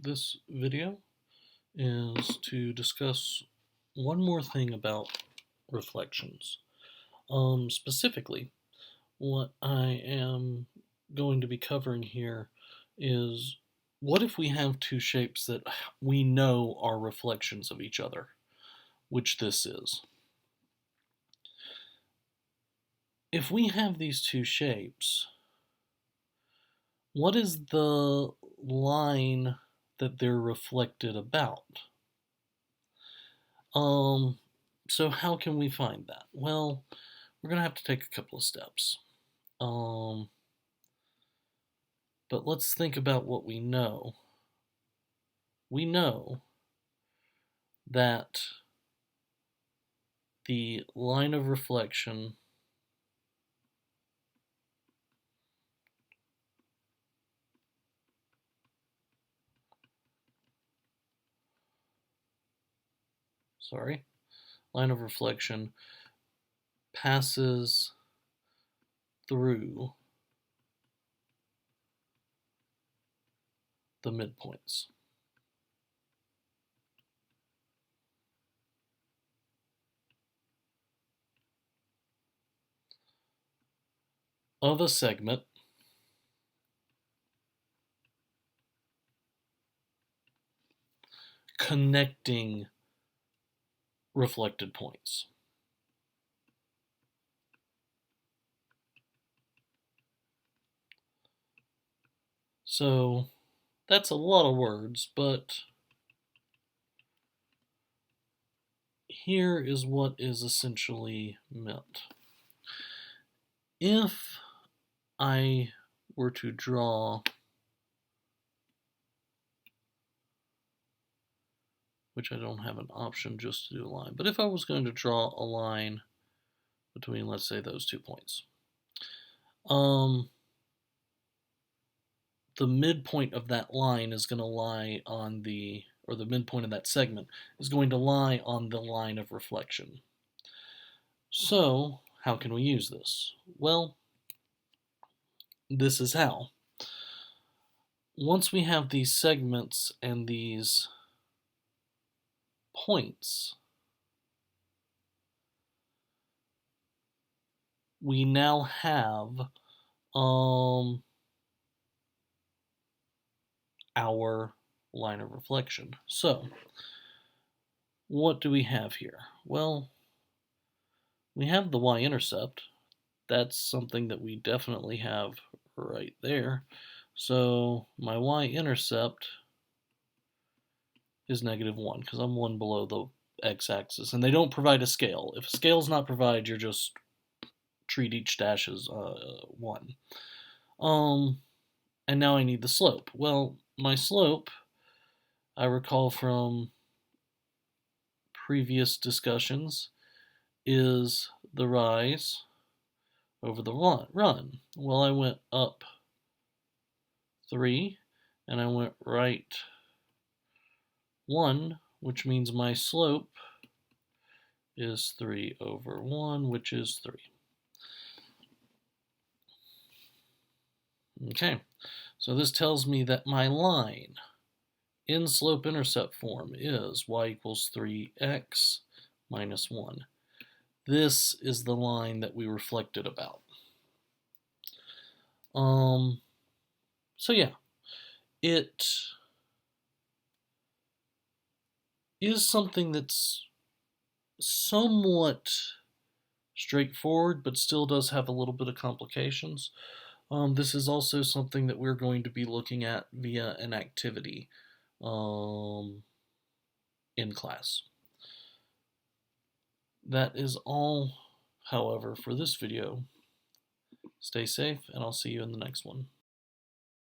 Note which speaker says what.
Speaker 1: This video is to discuss one more thing about reflections. Specifically, what I am going to be covering here is what if we have two shapes that we know are reflections of each other, which this is. If we have these two shapes, what is the line that they're reflected about? So how can we find that? Well, we're going to have to take a couple of steps. But let's think about what we know. We know that the line of reflection passes through the midpoints. Of a segment connecting reflected points. So that's a lot of words, but here is what is essentially meant. If I were to draw, which I don't have an option just to do a line, but if I was going to draw a line between, let's say, those 2 points, the midpoint of that line is going to lie on the midpoint of that segment is going to lie on the line of reflection. So how can we use this? Well, this is how. Once we have these segments and these points, we now have our line of reflection. So what do we have here? Well, we have the y-intercept. That's something that we definitely have right there. So my y-intercept is -1 because I'm 1 below the x-axis, and they don't provide a scale. If a scale is not provided, you're just treat each dash as 1. And now I need the slope. Well, my slope, I recall from previous discussions, is the rise over the run. Well, I went up 3 and I went right 1, which means my slope is 3 over 1, which is 3. Okay, so this tells me that my line in slope-intercept form is y equals 3x minus 1. This is the line that we reflected about. So yeah, it is something that's somewhat straightforward, but still does have a little bit of complications. This is also something that we're going to be looking at via an activity in class. That is all, however, for this video. Stay safe, and I'll see you in the next one.